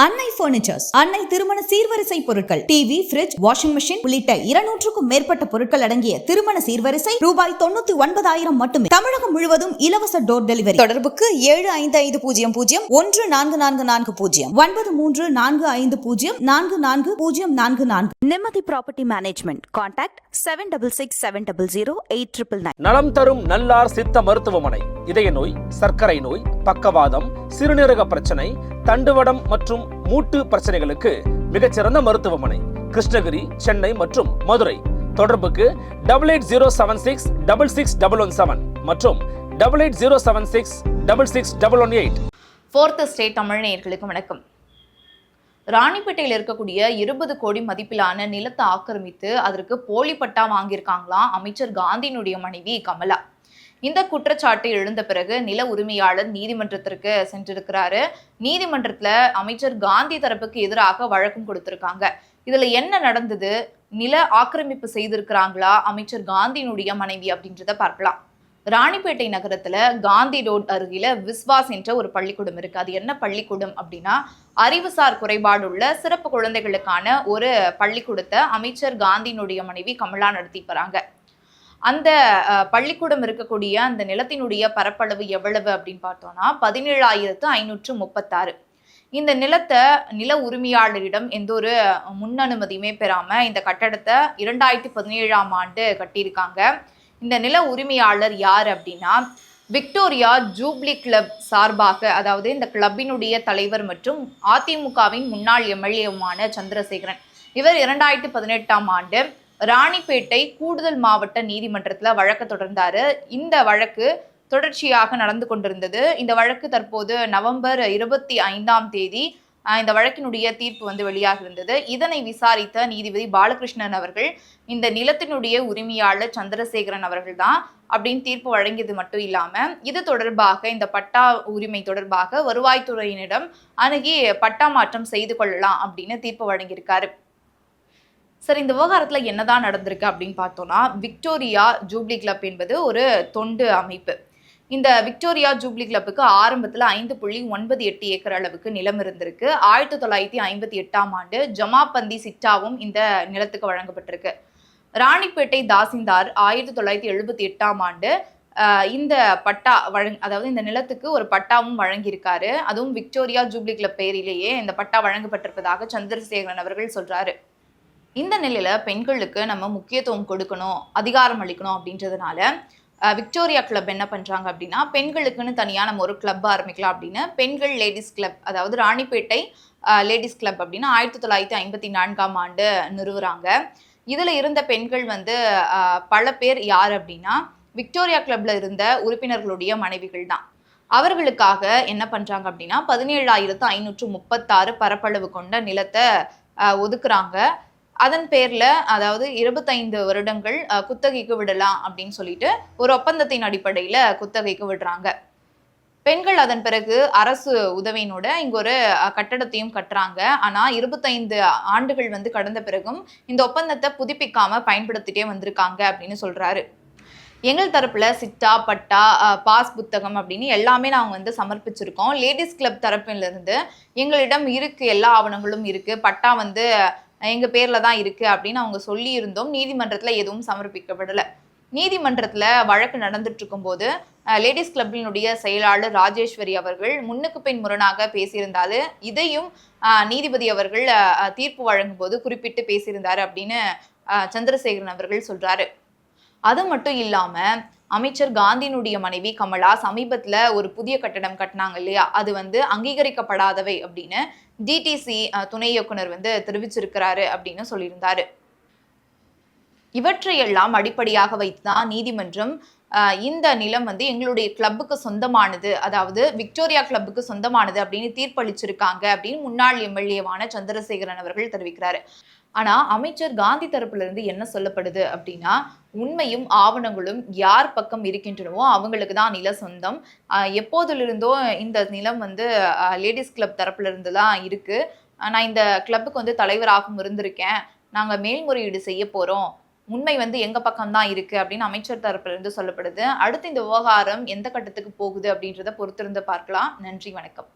அன்னை பர்னிச்சர்ஸ், அன்னை திருமண சீர்வரிசை பொருட்கள், டிவி, ஃபிரிட்ஜ், வாஷிங் மிஷின் உள்ளிட்ட 200க்கும் மேற்பட்ட பொருட்கள் அடங்கிய திருமண சீர்வரிசை ரூபாய் 99,000 மட்டுமே. தமிழகம் முழுவதும் இலவச டோர் டெலிவரி. தொடர்புக்கு 7550144440 9345044044. நிம்மதி ப்ராப்பர்ட்டி மேனேஜ்மெண்ட். கான்டாக்ட் 7667008999. நலம் தரும் நல்லார் சித்த மருத்துவமனை. இதய நோய், சர்க்கரை நோய், பக்கவாதம், சிறுநீரக பிரச்சனை, தண்டுவடம் மற்றும் மூட்டு பிரச்சனைகளுக்கு மிகச்சிறந்த மருத்துவமனை. கிருஷ்ணகிரி, சென்னை மற்றும் மதுரை. தொடர்புக்கு 8807666117 மற்றும் 8807666118. ஃபோர்த் ஸ்டேட் தமிழ் நேயர்களுக்கு வணக்கம். ராணிப்பேட்டையில் இருக்கக்கூடிய 20 கோடி மதிப்பிலான நிலத்தை ஆக்கிரமித்து அதற்கு போலி பட்டா வாங்கியிருக்காங்களாம் அமைச்சர் காந்தியினுடைய மனைவி கமலா. இந்த குற்றச்சாட்டு எழுந்த பிறகு நில உரிமையாளர் நீதிமன்றத்திற்கு சென்றிருக்கிறாரு. நீதிமன்றத்துல அமைச்சர் காந்தி தரப்புக்கு எதிராக வழக்கும் கொடுத்திருக்காங்க. இதுல என்ன நடந்தது, நில ஆக்கிரமிப்பு செய்திருக்கிறாங்களா அமைச்சர் காந்தியினுடைய மனைவி அப்படின்றத பார்க்கலாம். ராணிப்பேட்டை நகரத்துல காந்தி ரோட் அருகில விஸ்வாஸ் என்ற ஒரு பள்ளிக்கூடம் இருக்கு. அது என்ன பள்ளிக்கூடம் அப்படின்னா, அறிவுசார் குறைபாடுள்ள சிறப்பு குழந்தைகளுக்கான ஒரு பள்ளிக்கூடத்தை அமைச்சர் காந்தியினுடைய மனைவி கமலா நடத்தி வராங்க. அந்த பள்ளிக்கூடம் இருக்கக்கூடிய அந்த நிலத்தினுடைய பரப்பளவு எவ்வளவு அப்படின்னு பார்த்தோம்னா 17,536. இந்த நிலத்தை நில உரிமையாளரிடம் எந்த ஒரு முன் அனுமதியுமே பெறாம இந்த கட்டடத்தை 2017ஆம் ஆண்டு கட்டியிருக்காங்க. இந்த நில உரிமையாளர் யார் அப்படின்னா, விக்டோரியா ஜூப்ளி கிளப் சார்பாக, அதாவது இந்த கிளப்பினுடைய தலைவர் மற்றும் அதிமுகவின் முன்னாள் எம்எல்ஏவுமான சந்திரசேகரன். இவர் 2018ஆம் ஆண்டு ராணிப்பேட்டை கூடுதல் மாவட்ட நீதிமன்றத்துல வழக்கு தொடர்ந்தாரு. இந்த வழக்கு தொடர்ச்சியாக நடந்து கொண்டிருந்தது. இந்த வழக்கு தற்போது நவம்பர் 25ஆம் தேதி இந்த வழக்கினுடைய தீர்ப்பு வெளியாக இருந்தது. இதனை விசாரித்த நீதிபதி பாலகிருஷ்ணன் அவர்கள் இந்த நிலத்தினுடைய உரிமையாளர் சந்திரசேகரன் அவர்கள் தான் அப்படின்னு தீர்ப்பு வழங்கியது மட்டும் இல்லாம, இது தொடர்பாக இந்த பட்டா உரிமை தொடர்பாக வருவாய்த்துறையினிடம் அணுகி பட்டா மாற்றம் செய்து கொள்ளலாம் அப்படின்னு தீர்ப்பு வழங்கியிருக்காரு. சரி, இந்த விவகாரத்துல என்னதான் நடந்திருக்கு அப்படின்னு பார்த்தோம்னா, விக்டோரியா ஜூப்ளி கிளப் என்பது ஒரு தொண்டு அமைப்பு. இந்த விக்டோரியா ஜூப்ளி கிளப்புக்கு ஆரம்பத்துல 5.98 ஏக்கர் அளவுக்கு நிலம் இருந்திருக்கு. 1958ஆம் ஆண்டு ஜமாபந்தி சிட்டாவும் இந்த நிலத்துக்கு வழங்கப்பட்டிருக்கு. ராணிப்பேட்டை தாசில்தார் 1978ஆம் ஆண்டு இந்த பட்டா அதாவது இந்த நிலத்துக்கு ஒரு பட்டாவும் வழங்கியிருக்காரு. அதுவும் விக்டோரியா ஜூப்ளி கிளப் பெயரிலேயே இந்த பட்டா வழங்கப்பட்டிருப்பதாக சந்திரசேகரன் அவர்கள் சொல்றாரு. இந்த நிலையில பெண்களுக்கு நம்ம முக்கியத்துவம் கொடுக்கணும், அதிகாரம் அளிக்கணும் அப்படின்றதுனால விக்டோரியா கிளப் என்ன பண்றாங்க அப்படின்னா, பெண்களுக்குன்னு தனியாக நம்ம ஒரு கிளப் ஆரம்பிக்கலாம் அப்படின்னு பெண்கள் லேடிஸ் கிளப், அதாவது ராணிப்பேட்டை லேடிஸ் கிளப் அப்படின்னு 1954ஆம் ஆண்டு நிறுவுறாங்க. இதுல இருந்த பெண்கள் பல பேர் யார் அப்படின்னா, விக்டோரியா கிளப்ல இருந்த உறுப்பினர்களுடைய மனைவிகள் தான். அவர்களுக்காக என்ன பண்றாங்க அப்படின்னா 17,536 பரப்பளவு கொண்ட நிலத்தை ஒதுக்குறாங்க. அதன் பேர்ல, அதாவது 25 வருடங்கள் குத்தகைக்கு விடலாம் அப்படின்னு சொல்லிட்டு ஒரு ஒப்பந்தத்தின் அடிப்படையில குத்தகைக்கு விடுறாங்க. பெண்கள் அதன் பிறகு அரசு உதவியினோட இங்க ஒரு கட்டடத்தையும் கட்டுறாங்க. ஆனா 25 ஆண்டுகள் கடந்த பிறகும் இந்த ஒப்பந்தத்தை புதுப்பிக்காம பயன்படுத்திட்டே வந்திருக்காங்க அப்படின்னு சொல்றாரு. எங்கள் தரப்புல சிட்டா, பட்டா, பாஸ் புத்தகம் அப்படின்னு எல்லாமே நாங்கள் சமர்ப்பிச்சிருக்கோம். லேடிஸ் கிளப் தரப்பிலிருந்து எங்களிடம் இருக்கு, எல்லா ஆவணங்களும் இருக்கு, பட்டா எங்க பேர்ல தான் இருக்கு அப்படின்னு அவங்க சொல்லி இருந்தோம். நீதிமன்றத்துல எதுவும் சமர்ப்பிக்கப்படல. நீதிமன்றத்துல வழக்கு நடந்துட்டு இருக்கும் போது லேடிஸ் கிளப்பினுடைய செயலாளர் ராஜேஸ்வரி அவர்கள் முன்னுக்கு பின் முரணாக பேசியிருந்தாரு. இதையும் நீதிபதி அவர்கள் தீர்ப்பு வழங்கும் போது குறிப்பிட்டு பேசியிருந்தாரு அப்படின்னு சந்திரசேகரன் அவர்கள் சொல்றாரு. அது மட்டும் இல்லாம அமைச்சர் காந்தியினுடைய மனைவி கமலா சமீபத்துல ஒரு புதிய கட்டடம் கட்டினாங்க இல்லையா, அது அங்கீகரிக்கப்படாதவை அப்படின்னு டிடிசி துணை இயக்குனர் தெரிவிச்சிருக்கிறாரு அப்படின்னு சொல்லியிருந்தாரு. இவற்றையெல்லாம் அடிப்படையாக வைத்துதான் நீதிமன்றம் இந்த நிலம் எங்களுடைய கிளப்புக்கு சொந்தமானது, அதாவது விக்டோரியா கிளப்புக்கு சொந்தமானது அப்படின்னு தீர்ப்பளிச்சிருக்காங்க அப்படின்னு முன்னாள் எம்எல்ஏவான சந்திரசேகரன் அவர்கள் தெரிவிக்கிறாரு. ஆனா அமைச்சர் காந்தி தரப்புல இருந்து என்ன சொல்லப்படுது அப்படின்னா, உண்மையும் ஆவணங்களும் யார் பக்கம் இருக்கின்றனவோ அவங்களுக்கு தான் நில சொந்தம். எப்போதிலிருந்தோ இந்த நிலம் லேடிஸ் கிளப் தரப்புல இருந்து தான் இருக்கு. நான் இந்த கிளப்புக்கு தலைவராகவும் இருந்திருக்கேன். நாங்க மேல்முறையீடு செய்ய போறோம். உண்மை எங்க பக்கம் தான் இருக்கு அப்படின்னு அமைச்சர் தரப்புல இருந்து சொல்லப்படுது. அடுத்து இந்த விவகாரம் எந்த கட்டத்துக்கு போகுது அப்படின்றத பொறுத்திருந்து பார்க்கலாம். நன்றி, வணக்கம்.